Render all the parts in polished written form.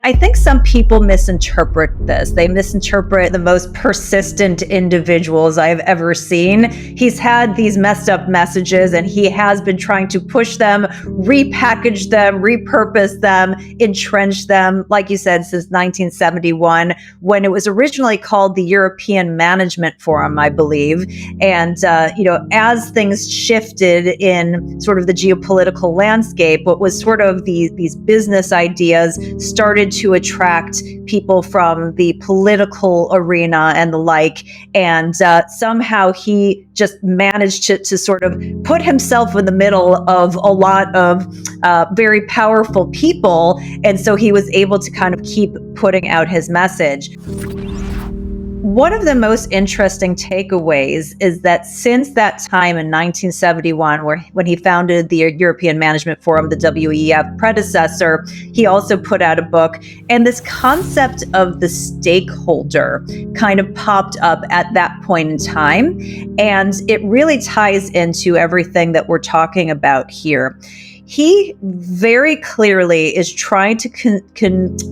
I think some people misinterpret this. They misinterpret the most persistent individuals I've ever seen. He's had these messed up messages and he has been trying to push them, repackage them, repurpose them, entrench them, like you said, since 1971, when it was originally called the European Management Forum, I believe. And, as things shifted in sort of the geopolitical landscape, what was sort of these business ideas started to attract people from the political arena and the like. And somehow he just managed to sort of put himself in the middle of a lot of very powerful people. And so he was able to kind of keep putting out his message. One of the most interesting takeaways is that since that time in 1971, when he founded the European Management Forum, the WEF predecessor, he also put out a book. And this concept of the stakeholder kind of popped up at that point in time. And it really ties into everything that we're talking about here. He very clearly is trying to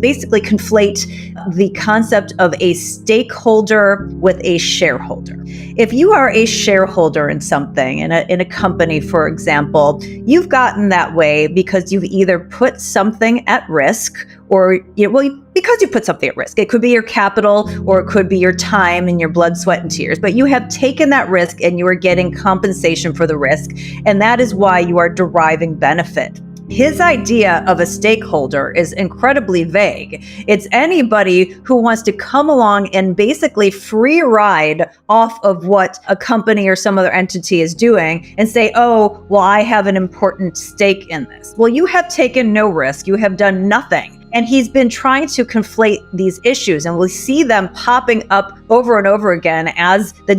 basically conflate the concept of a stakeholder with a shareholder. If you are a shareholder in something, in a company, for example, you've gotten that way because you've either put something at risk or, because you put something at risk. It could be your capital or it could be your time and your blood, sweat, and tears. But you have taken that risk and you are getting compensation for the risk. And that is why you are deriving benefit. His idea of a stakeholder is incredibly vague. It's anybody who wants to come along and basically free ride off of what a company or some other entity is doing and say, oh, well, I have an important stake in this. Well, you have taken no risk. You have done nothing. And he's been trying to conflate these issues, and we see them popping up over and over again as the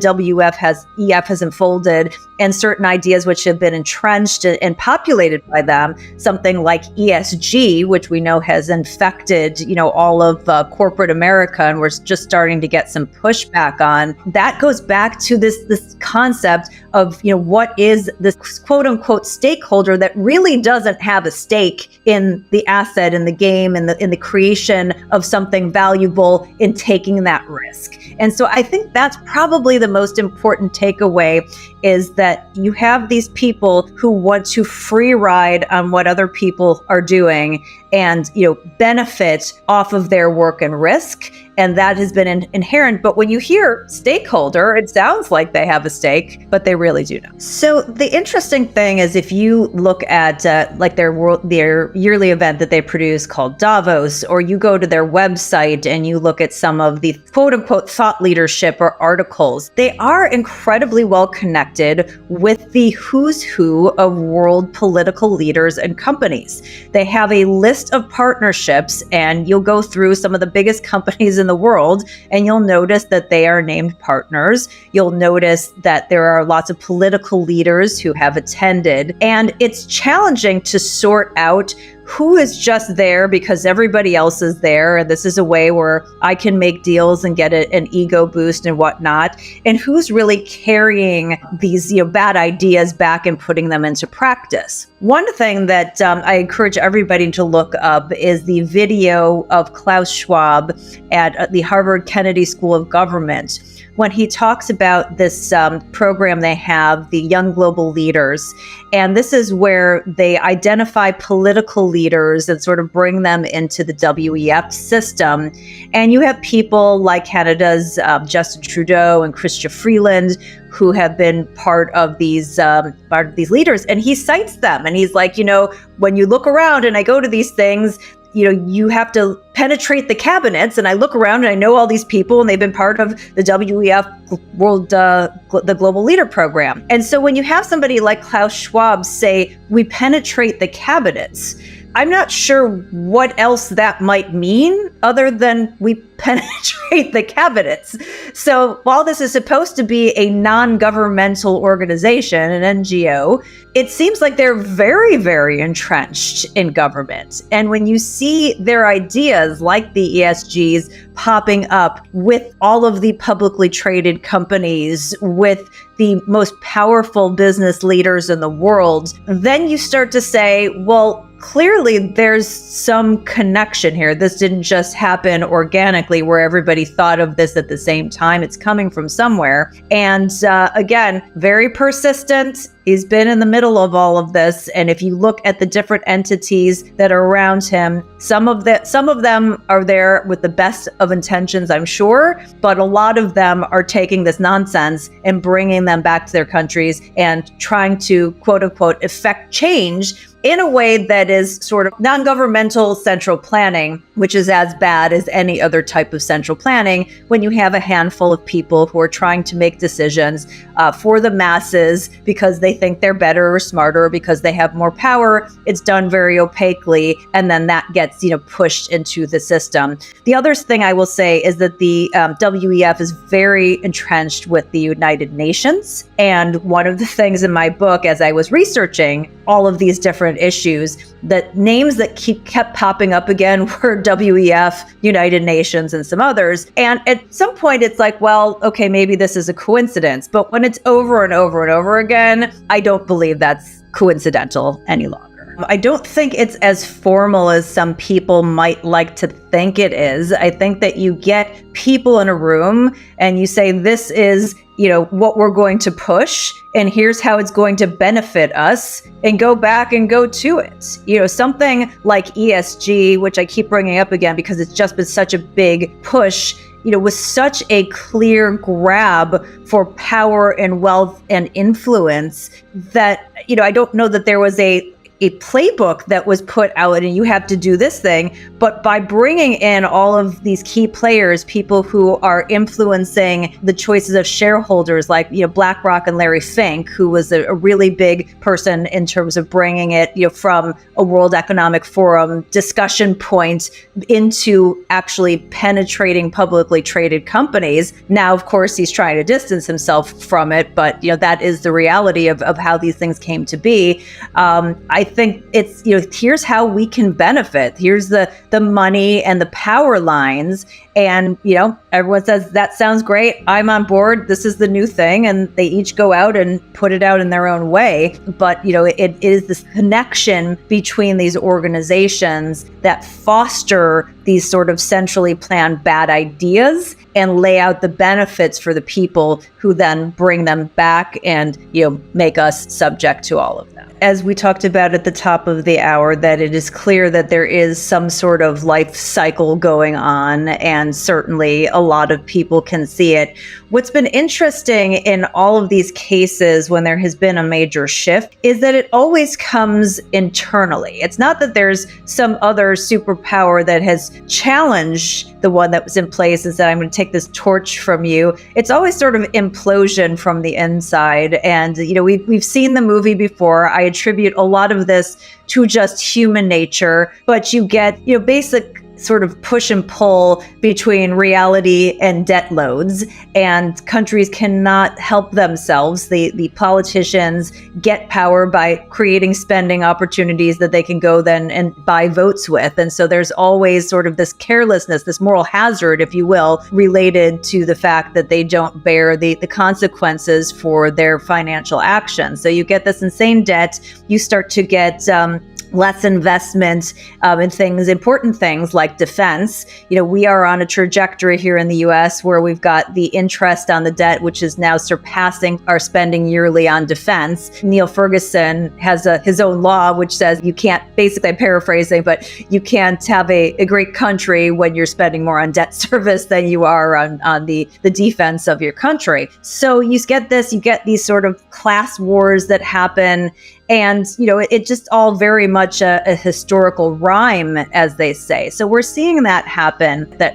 EF has unfolded, and certain ideas which have been entrenched and populated by them, something like ESG, which we know has infected, all of corporate America, and we're just starting to get some pushback on. That goes back to this concept of, what is this quote unquote stakeholder that really doesn't have a stake in the asset, in the game, in the creation of something valuable, in taking that risk. And so I think that's probably the most important takeaway, is that you have these people who want to free ride on what other people are doing and, benefit off of their work and risk. And that has been inherent. But when you hear stakeholder, it sounds like they have a stake, but they really do not. So the interesting thing is, if you look at their yearly event that they produce called Davos, or you go to their website and you look at some of the quote unquote thought leadership or articles, they are incredibly well connected with the who's who of world political leaders and companies. They have a list of partnerships, and you'll go through some of the biggest companies in the world, and you'll notice that they are named partners. You'll notice that there are lots of political leaders who have attended, and it's challenging to sort out who is just there because everybody else is there, and this is a way where I can make deals and get an ego boost and whatnot, and who's really carrying these bad ideas back and putting them into practice. One thing that I encourage everybody to look up is the video of Klaus Schwab at the Harvard Kennedy School of Government, when he talks about this program they have, the Young Global Leaders. And this is where they identify political leaders and sort of bring them into the WEF system. And you have people like Canada's Justin Trudeau and Chrystia Freeland, who have been part of these leaders. And he cites them. And he's like, when you look around and I go to these things, you have to penetrate the cabinets, and I look around and I know all these people, and they've been part of the WEF the Global Leader Program. And so when you have somebody like Klaus Schwab say, we penetrate the cabinets, I'm not sure what else that might mean other than we penetrate the cabinets. So while this is supposed to be a non-governmental organization, an NGO, it seems like they're very, very entrenched in government. And when you see their ideas like the ESGs popping up with all of the publicly traded companies, with the most powerful business leaders in the world, then you start to say, well, clearly there's some connection here. This didn't just happen organically where everybody thought of this at the same time. It's coming from somewhere. And again, very persistent. He's been in the middle of all of this. And if you look at the different entities that are around him, some of them are there with the best of intentions, I'm sure, but a lot of them are taking this nonsense and bringing them back to their countries and trying to, quote unquote, effect change in a way that is sort of non-governmental central planning, which is as bad as any other type of central planning when you have a handful of people who are trying to make decisions for the masses because they think they're better or smarter or because they have more power. It's done very opaquely, and then that gets pushed into the system. The other thing I will say is that the WEF is very entrenched with the United Nations. And one of the things in my book, as I was researching all of these different issues, that names that kept popping up again were WEF, United Nations, and some others. And at some point it's like, well, okay, maybe this is a coincidence. But when it's over and over and over again, I don't believe that's coincidental any longer. I don't think it's as formal as some people might like to think it is. I think that you get people in a room and you say, this is, what we're going to push, and here's how it's going to benefit us, and go back and go to it. Something like ESG, which I keep bringing up again because it's just been such a big push, was such a clear grab for power and wealth and influence that, I don't know that there was a playbook that was put out and you have to do this thing. But by bringing in all of these key players, people who are influencing the choices of shareholders, like, BlackRock and Larry Fink, who was a really big person in terms of bringing it, from a World Economic Forum discussion point into actually penetrating publicly traded companies. Now, of course, he's trying to distance himself from it, but that is the reality of how these things came to be. I think it's, here's how we can benefit. Here's the money and the power lines. And, everyone says, that sounds great. I'm on board. This is the new thing. And they each go out and put it out in their own way. But, it is this connection between these organizations that foster these sort of centrally planned bad ideas and lay out the benefits for the people who then bring them back and, make us subject to all of them. As we talked about at the top of the hour, that it is clear that there is some sort of life cycle going on, and certainly a lot of people can see it. What's been interesting in all of these cases when there has been a major shift is that it always comes internally. It's not that there's some other superpower that has challenged the one that was in place and said, I'm going to take this torch from you. It's always sort of implosion from the inside. And, we've seen the movie before. I attribute a lot of this to just human nature, but you get, basic sort of push and pull between reality and debt loads, and countries cannot help themselves. The politicians get power by creating spending opportunities that they can go then and buy votes with. And so there's always sort of this carelessness, this moral hazard, if you will, related to the fact that they don't bear the consequences for their financial actions. So you get this insane debt, you start to get less investment in important things like defense. We are on a trajectory here in the US where we've got the interest on the debt, which is now surpassing our spending yearly on defense. Neil Ferguson has his own law, which says you can't, basically I'm paraphrasing, but you can't have a great country when you're spending more on debt service than you are on the defense of your country. So you get these sort of class wars that happen. And, it just all very much a historical rhyme, as they say. So we're seeing that happen, that,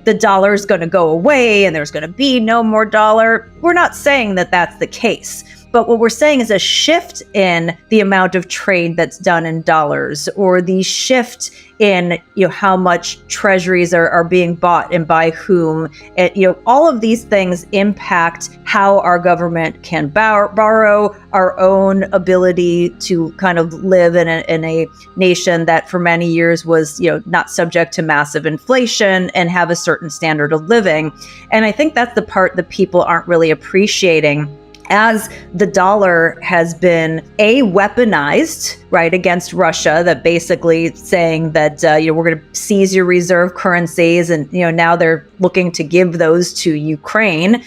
the dollar is going to go away and there's going to be no more dollar. We're not saying that that's the case. But what we're saying is a shift in the amount of trade that's done in dollars, or the shift in how much treasuries are being bought and by whom. All of these things impact how our government can borrow, our own ability to kind of live in a nation that for many years was not subject to massive inflation and have a certain standard of living. And I think that's the part that people aren't really appreciating. as the dollar has been weaponized, right, against Russia, that basically saying that we're going to seize your reserve currencies, and now they're looking to give those to Ukraine.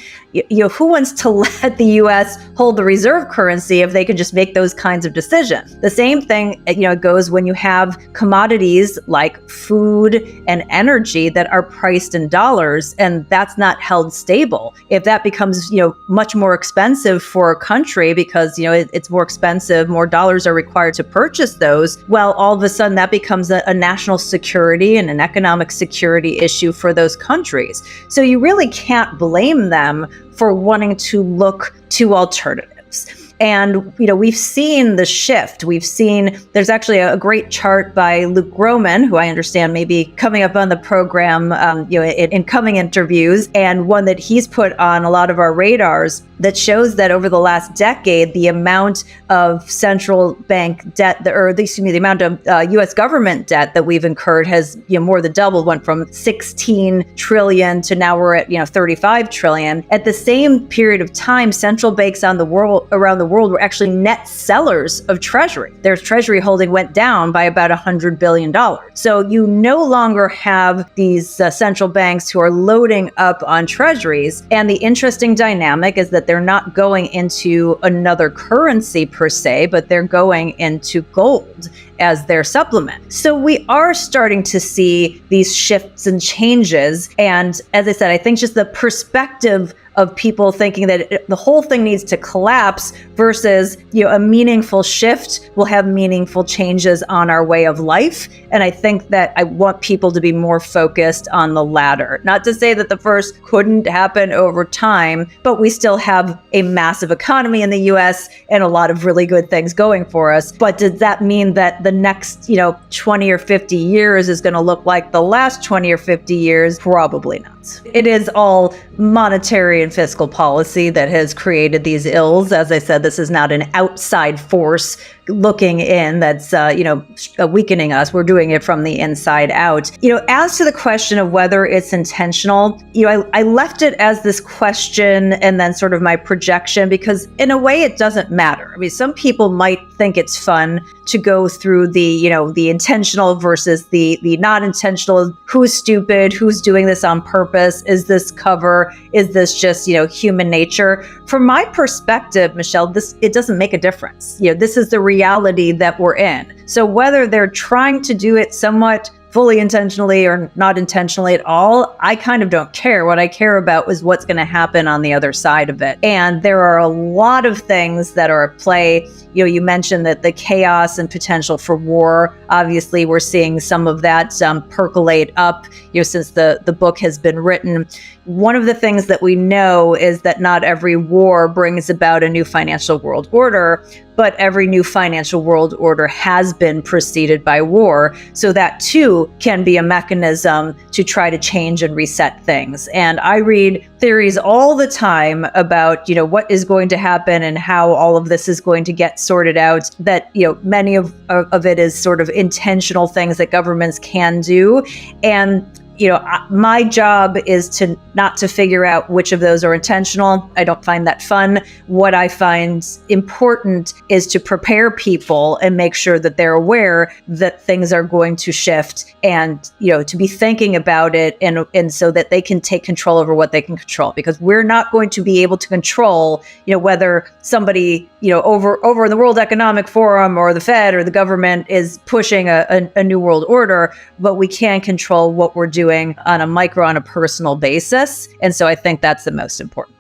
Who wants to let the U.S. hold the reserve currency if they could just make those kinds of decisions? The same thing, goes when you have commodities like food and energy that are priced in dollars, and that's not held stable. If that becomes, much more expensive for a country because, it's more expensive, more dollars are required to purchase those, well, all of a sudden that becomes a national security and an economic security issue for those countries. So you really can't blame them for wanting to look to alternatives. And, we've seen the shift. We've seen, there's actually a great chart by Luke Groman, who I understand may be coming up on the program, in coming interviews, and one that he's put on a lot of our radars that shows that over the last decade, the amount of central bank debt, the amount of U.S. government debt that we've incurred has, more than doubled, went from 16 trillion to now we're at, 35 trillion. At the same period of time, central banks around the world were actually net sellers of treasury. Their treasury holding went down by about $100 billion. So you no longer have these central banks who are loading up on treasuries. And the interesting dynamic is that they're not going into another currency per se, but they're going into gold as their supplement. So we are starting to see these shifts and changes. And as I said, I think just the perspective of people thinking that the whole thing needs to collapse versus, a meaningful shift will have meaningful changes on our way of life. And I think that I want people to be more focused on the latter. Not to say that the first couldn't happen over time, but we still have a massive economy in the US and a lot of really good things going for us. But does that mean that the next, 20 or 50 years is going to look like the last 20 or 50 years? Probably not. It is all monetary and fiscal policy that has created these ills. As I said, this is not an outside force looking in that's, weakening us. We're doing it from the inside out. As to the question of whether it's intentional, I left it as this question and then sort of my projection, because in a way it doesn't matter. I mean, some people might think it's fun to go through the intentional versus the not intentional. Who's stupid? Who's doing this on purpose? Is this cover? Is this just, human nature? From my perspective, Michelle, it doesn't make a difference. This is the reality that we're in. So whether they're trying to do it somewhat fully intentionally or not intentionally at all, I kind of don't care. What I care about is what's going to happen on the other side of it. And there are a lot of things that are at play. You mentioned that the chaos and potential for war. Obviously, we're seeing some of that percolate up, since the book has been written. One of the things that we know is that not every war brings about a new financial world order, but every new financial world order has been preceded by war. So that too can be a mechanism to try to change and reset things. And I read theories all the time about, what is going to happen and how all of this is going to get sorted out, that, many of it is sort of intentional things that governments can do. And my job is not to figure out which of those are intentional. I don't find that fun. What I find important is to prepare people and make sure that they're aware that things are going to shift, and, to be thinking about it and so that they can take control over what they can control, because we're not going to be able to control, whether somebody, over in the World Economic Forum or the Fed or the government is pushing a new world order, but we can control what we're doing on a personal basis. And so I think that's the most important.